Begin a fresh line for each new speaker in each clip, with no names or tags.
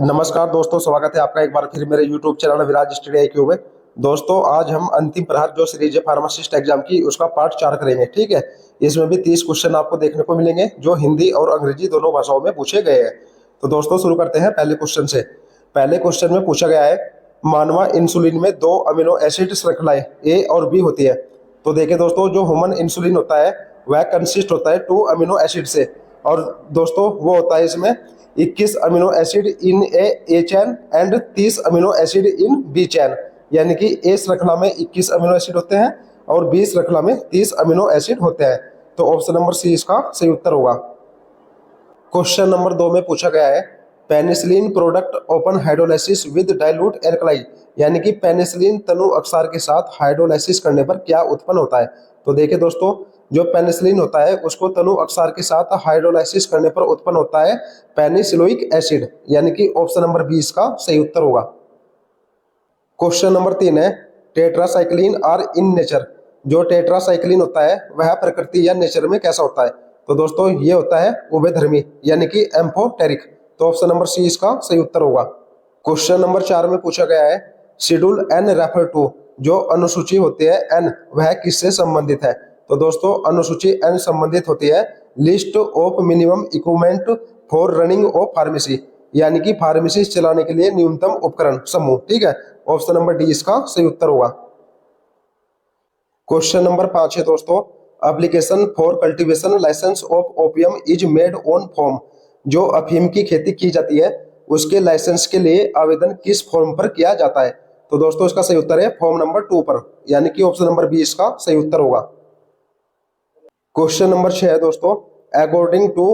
नमस्कार दोस्तों, स्वागत है आपका एक बार फिर मेरे YouTube चैनल विराज स्टडी IQ में। दोस्तों, आज हम अंतिम प्रहार जो सीरीज है फार्मासिस्ट एग्जाम की, उसका पार्ट 4 करेंगे। ठीक है। इसमें भी 30 क्वेश्चन आपको देखने को मिलेंगे जो हिंदी और अंग्रेजी दोनों भाषाओं में पूछे गए हैं। तो दोस्तों, शुरू करते हैं पहले क्वेश्चन से। पहले क्वेश्चन में पूछा गया है, मानवा इंसुलिन में 2 अमीनो एसिड श्रृंखलाएं ए और बी होती है। तो देखिए दोस्तों, जो ह्यूमन इंसुलिन होता है वह कंसिस्ट होता है 2 अमीनो एसिड से, और दोस्तों वो होता है इसमें 21 amino acid in A chain and 30 amino acid in B chain. यानी कि ए श्रृंखला में 21 अमीनो एसिड होते हैं और बी श्रृंखला में 30 अमीनो एसिड होते हैं। तो ऑप्शन नंबर सी इसका सही उत्तर होगा। क्वेश्चन नंबर 2 में पूछा गया है, penicillin product open hydrolysis with dilute alkali, यानी कि पेनिसिलिन तनु अक्षार के साथ हाइड्रोलाइसिस करने पर क्या उत्पन्न होता है। तो देखिए दोस्तों, जो पेनिसिलिन होता है उसको तनु अक्षार के साथ हाइड्रोलाइसिस करने पर उत्पन्न होता है पेनिसिलोइक एसिड, यानी कि ऑप्शन नंबर बी इसका सही उत्तर होगा। क्वेश्चन नंबर 3 है, टेट्रासाइक्लिन आर इन नेचर, जो टेट्रासाइक्लिन होता है वह प्रकृति या नेचर में कैसा होता है। तो दोस्तों ये होता है उभयधर्मी, यानी कि एम्फोटेरिक। तो ऑप्शन नंबर सी इसका सही उत्तर होगा। क्वेश्चन नंबर 4 में पूछा गया है, शेड्यूल एन रेफर टू, जो अनुसूची होती है एन वह किससे संबंधित है। तो दोस्तों अनुसूची एन संबंधित होती है list of minimum equipment for running of pharmacy, यानी कि फार्मेसी चलाने के लिए न्यूनतम उपकरण समूह। ठीक है, ऑप्शन नंबर डी इसका सही उत्तर होगा। क्वेश्चन नंबर 5 है दोस्तों, application for cultivation licence of opium is made on form, जो अफीम की खेती की जाती है उसके लाइसेंस के लिए आवेदन किस फॉर्म पर किया जाता है। तो दोस्तों इसका सही उत्तर है फॉर्म नंबर 2 पर, यानी कि ऑप्शन नंबर बी इसका सही उत्तर होगा। क्वेश्चन नंबर 6 है दोस्तों, according to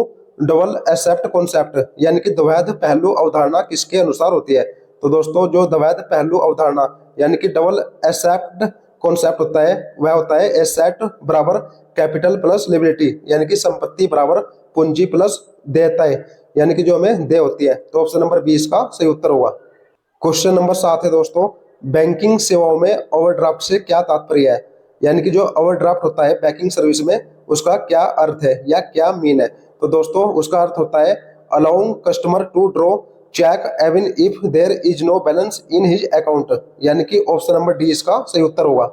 double aspect concept, यानी कि द्वैध पहलू अवधारणा किसके अनुसार होती है। तो दोस्तों जो द्वैध पहलू अवधारणा यानी कि डबल एसेप्ट कॉन्सेप्ट होता है वह होता है एसेट बराबर कैपिटल प्लस लिबिलिटी, यानी कि संपत्ति बराबर पूंजी प्लस देयताएं, यानी कि जो हमें देय होती है। तो ऑप्शन नंबर 20 का सही उत्तर होगा। क्वेश्चन नंबर 7 है दोस्तों, बैंकिंग सेवाओं में ओवरड्राफ्ट से क्या तात्पर्य है, यानी कि जो ओवरड्राफ्ट होता है बैंकिंग सर्विस में उसका क्या अर्थ है या क्या मीन है। तो दोस्तों उसका अर्थ होता है allowing customer to draw cheque even if there is no balance in his account, यानी कि ऑप्शन नंबर डी इसका सही उत्तर होगा।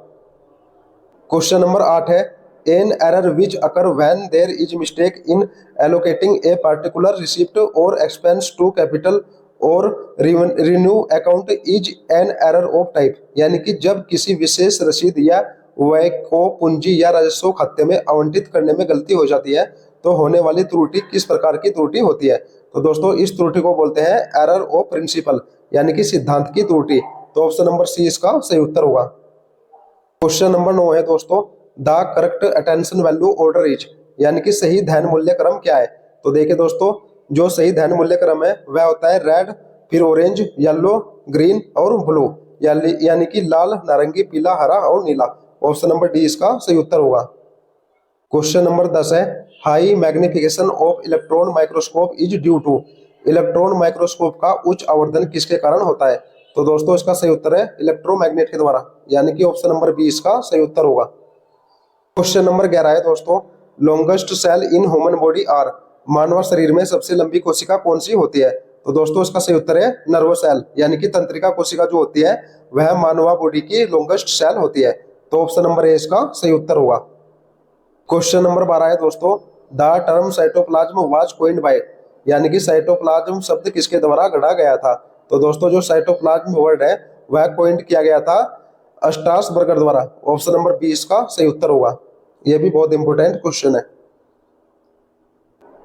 क्वेश्चन नंबर 8 है, an error which occur when there is mistake in allocating a particular receipt और expense to capital और revenue account is an error of type, यानी कि जब किसी विशेष रसीद या व्यय को पूंजी या राजस्व खाते में आवंटित करने में गलती हो जाती है तो होने वाली त्रुटि किस प्रकार की त्रुटि होती है। तो दोस्तों इस त्रुटि को बोलते हैं एरर ऑफ प्रिंसिपल, यानी कि सिद्धांत की त्रुटि। तो ऑप्शन नंबर सी इसका सही उत्तर होगा। क्वेश्चन नंबर 9 है दोस्तों, the correct attention value order is, यानी कि सही ध्यान मूल्य क्रम क्या है। तो देखिए दोस्तों जो सही ध्यान मूल्य क्रम है वह होता है रेड, फिर ऑरेंज, येलो, ग्रीन और ब्लू, यानी कि लाल, नारंगी, पीला, हरा और नीला। ऑप्शन नंबर डी इसका सही उत्तर होगा। क्वेश्चन नंबर 10 है, high magnification of electron microscope is due to, electron microscope का उच्च आवर्धन किसके कारण होता है। तो दोस्तों इसका सही उत्तर है इलेक्ट्रोमैग्नेट के द्वारा, यानी कि ऑप्शन नंबर बी इसका सही उत्तर होगा। क्वेश्चन नंबर 11 है दोस्तों, longest cell in human body or, मानव शरीर में सबसे लंबी कोशिका कौन सी होती है। तो दोस्तों इसका सही उत्तर है नर्व सेल, यानी कि तंत्रिका कोशिका जो होती है वह मानव बॉडी की लॉन्गेस्ट सेल होती है। तो ऑप्शन नंबर ए इसका सही उत्तर होगा। क्वेश्चन नंबर 12 है दोस्तों, the term cytoplasm was coined by, यानी कि साइटोप्लाज्म शब्द किसके द्वारा गढ़ा गया था। तो दोस्तों जो साइटोप्लाज्म वर्ड है वह कोइन्ड किया गया था अस्ट्रासबर्गर द्वारा। ऑप्शन नंबर 20 का सही उत्तर होगा। यह भी बहुत इंपॉर्टेंट क्वेश्चन है।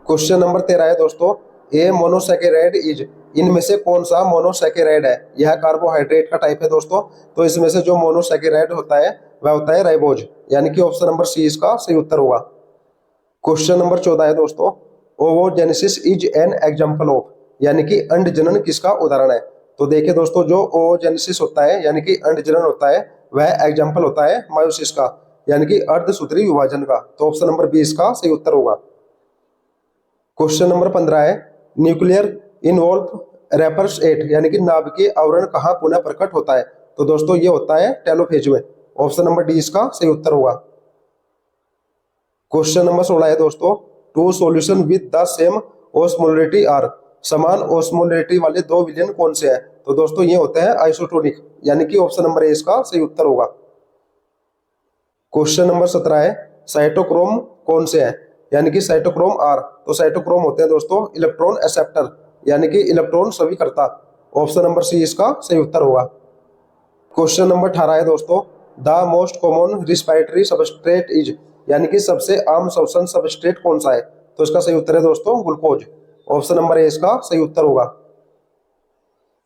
क्वेश्चन नंबर 13 है दोस्तों, ए मोनोसैकेराइड इज, इनमें से कौन सा मोनोसैकेराइड है। यह कार्बोहाइड्रेट का टाइप है दोस्तों। तो इसमें से जो मोनोसैकेराइड होता है वह होता है राइबोज, यानी कि ऑप्शन नंबर सी इसका सही उत्तर होगा। क्वेश्चन नंबर 14 है दोस्तों, ओवोजेनेसिस इज एन एग्जांपल ऑफ, यानी कि अंड जनन किसका उदाहरण है। तो देखिए दोस्तों जो ओवोजेनेसिस होता है यानी कि अंड जनन होता है वह एग्जांपल होता है मायोसिस का, यानी कि अर्धसूत्री विभाजन का। तो ऑप्शन नंबर बी इसका सही उत्तर होगा। क्वेश्चन नंबर 15 है, न्यूक्लियर इन्वॉल्व रेपर्स 8, यानी कि नाभिकीय आवरण कहाँ पुनः प्रकट होता है। तो दोस्तों ये होता है टेलोफेज में। ऑप्शन नंबर डी इसका सही उत्तर होगा। क्वेश्चन नंबर 16 है दोस्तों, two solution with the same osmolarity or, समान ओस्मोलेरिटी वाले दो विलयन कौन से हैं? तो दोस्तों ये होते हैं आइसोटोनिक, यानी कि ऑप्शन नंबर ए इसका सही उत्तर होगा। क्वेश्चन नंबर 17 है साइटोक्रोम कौन से हैं? यानी कि साइटोक्रोम आर। तो साइटोक्रोम होते हैं दोस्तों इलेक्ट्रॉन एक्सेप्टर, यानी कि इलेक्ट्रॉन स्वीकर्ता। ऑप्शन नंबर सी इसका सही उत्तर होगा। क्वेश्चन नंबर 18 है दोस्तों the most common respiratory substrate is, यानी कि सबसे आम श्वसन सबस्ट्रेट कौन सा है? तो इसका सही उत्तर है दोस्तों ग्लूकोज। ऑप्शन नंबर ए इसका सही उत्तर होगा।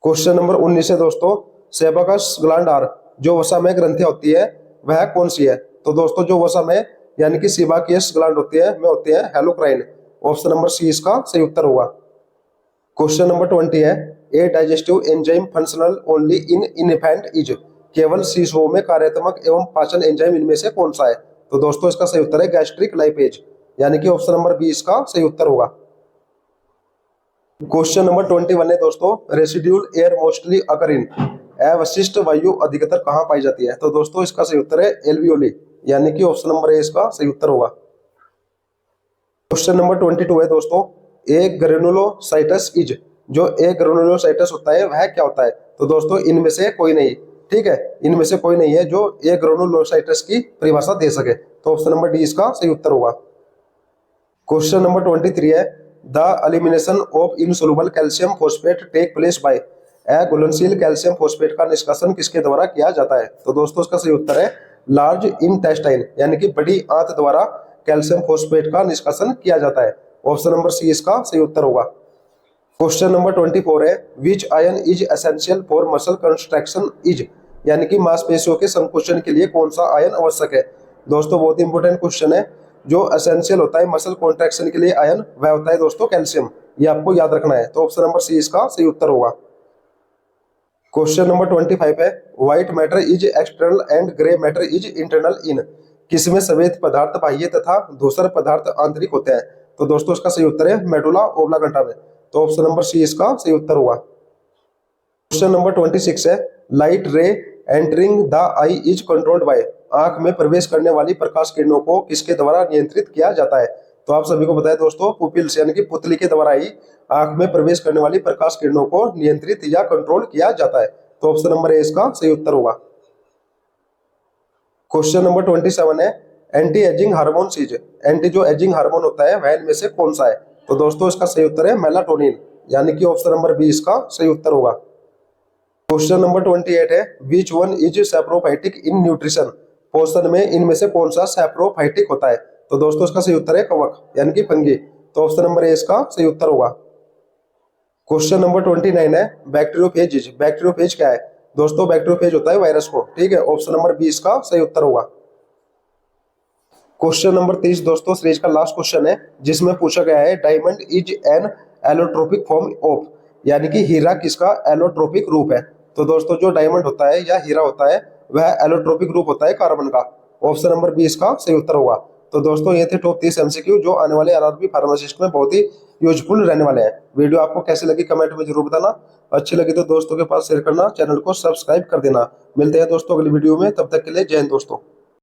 क्वेश्चन नंबर 19 है दोस्तों सेबकस ग्लैंड आर, जो वसा में ग्रंथि होती है वह कौन सी है? तो दोस्तों जो वसा में यानी कि सीबाकियस ग्लैंड होती है में होती है हेलोक्राइन। ऑप्शन नंबर सी इसका सही उत्तर होगा। क्वेश्चन नंबर 20 है a digestive enzyme functional only in infant is, केवल शिशुओं में कार्यात्मक एवं पाचन एंजाइम इनमें से कौन सा है? तो दोस्तों इसका सही उत्तर है गैस्ट्रिक लाइपेज, यानी कि ऑप्शन नंबर बी इसका सही उत्तर होगा। क्वेश्चन नंबर 21 है दोस्तों रेसिड्यूल एयर मोस्टली अकर इन, अवशिष्ट वायु अधिकतर कहाँ पाई जाती है? तो दोस्तों इसका सही उत्तर है एल्वियोली, यानी कि ऑप्शन नंबर ए इसका सही उत्तर होगा। क्वेश्चन नंबर 22 है दोस्तों ए ग्रेनुलोसाइटस इज, जो ए ग्रेनुलोसाइटस होता है वह क्या होता है? तो दोस्तों इनमें से कोई नहीं, ठीक है, इनमें से कोई नहीं है जो ए ग्रेनुलोसाइटस की परिभाषा दे सके। तो ऑप्शन नंबर डी इसका सही उत्तर होगा। क्वेश्चन नंबर 23 है the elimination of insoluble calcium phosphate take place by, घुलनशील कैल्शियम फॉस्फेट का निष्कासन किसके द्वारा किया जाता है? तो दोस्तों इसका सही उत्तर है लार्ज इंटेस्टाइन, यानी कि बड़ी आंत द्वारा कैल्शियम फॉस्फेट का निष्कासन किया जाता है। ऑप्शन नंबर सी इसका सही उत्तर होगा। क्वेश्चन नंबर 24 है विच ion is essential for muscle construction is, यानी कि मांसपेशियों के संकुचन के लिए कौन सा आयन आवश्यक है? दोस्तों बहुत इंपॉर्टेंट क्वेश्चन है। जो एसेंशियल होता है मसल कॉन्ट्रैक्शन के लिए आयन वह होता है दोस्तों कैल्शियम, ये आपको याद रखना है। तो ऑप्शन नंबर सी इसका सही उत्तर होगा। क्वेश्चन नंबर 25 है white matter is external and grey matter is internal in, किसमें श्वेत पदार्थ बाह्य तथा धूसर पदार्थ आंतरिक होते हैं? तो दोस्तों इसका सही उत्तर है मेडुला ओब्लांगेटा में। तो ऑप्शन नंबर सी इसका सही उत्तर होगा। क्वेश्चन नंबर 26 है लाइट रे entering the I is controlled by, आंख में प्रवेश करने वाली प्रकाश किरणों को किसके द्वारा नियंत्रित किया जाता है? तो आप सभी को बताएं दोस्तों पुपिल्स, यानी कि पुतली के द्वारा ही आंख में प्रवेश करने वाली प्रकाश किरणों को नियंत्रित या कंट्रोल किया जाता है। तो ऑप्शन नंबर ए इसका सही उत्तर होगा। क्वेश्चन नंबर 27 है anti ageing hormone is, anti जो एजिंग हार्मोन होता है वह इनमें से कौन सा है? तो दोस्तों इसका सही उत्तर है मेलाटोनिन, यानी कि ऑप्शन नंबर बी इसका सही उत्तर होगा। क्वेश्चन नंबर 28 है which one is saprophytic in nutrition, पोषण में इनमें से कौन सा सैप्रोफाइटिक होता है? तो दोस्तों इसका सही उत्तर है कवक, यानी कि फंगी। तो ऑप्शन नंबर ए इसका सही उत्तर होगा। क्वेश्चन नंबर 29 है बैक्टीरियोफेज इज, बैक्टीरियोफेज क्या है? दोस्तों बैक्टीरियोफेज होता है वायरस को, ठीक है, ऑप्शन नंबर बी इसका सही उत्तर होगा। क्वेश्चन नंबर 30 दोस्तों सीरीज का लास्ट क्वेश्चन है जिसमें पूछा गया है diamond is an allotropic form of, यानी कि हीरा किसका एलोट्रोपिक रूप है? तो दोस्तों जो डायमंड होता है या हीरा होता है वह एलोट्रोपिक रूप होता है कार्बन का। ऑप्शन नंबर बी इसका सही उत्तर होगा। तो दोस्तों ये थे टॉप 30 एमसीक्यू जो आने वाले आरआरबी फार्मासिस्ट में बहुत ही यूजफुल रहने वाले हैं। वीडियो आपको कैसी लगी कमेंट में जरूर बताना, अच्छी लगी तो दोस्तों के पास शेयर करना, चैनल को सब्सक्राइब कर देना। मिलते हैं दोस्तों अगली वीडियो में, तब तक के लिए जय हिंद दोस्तों।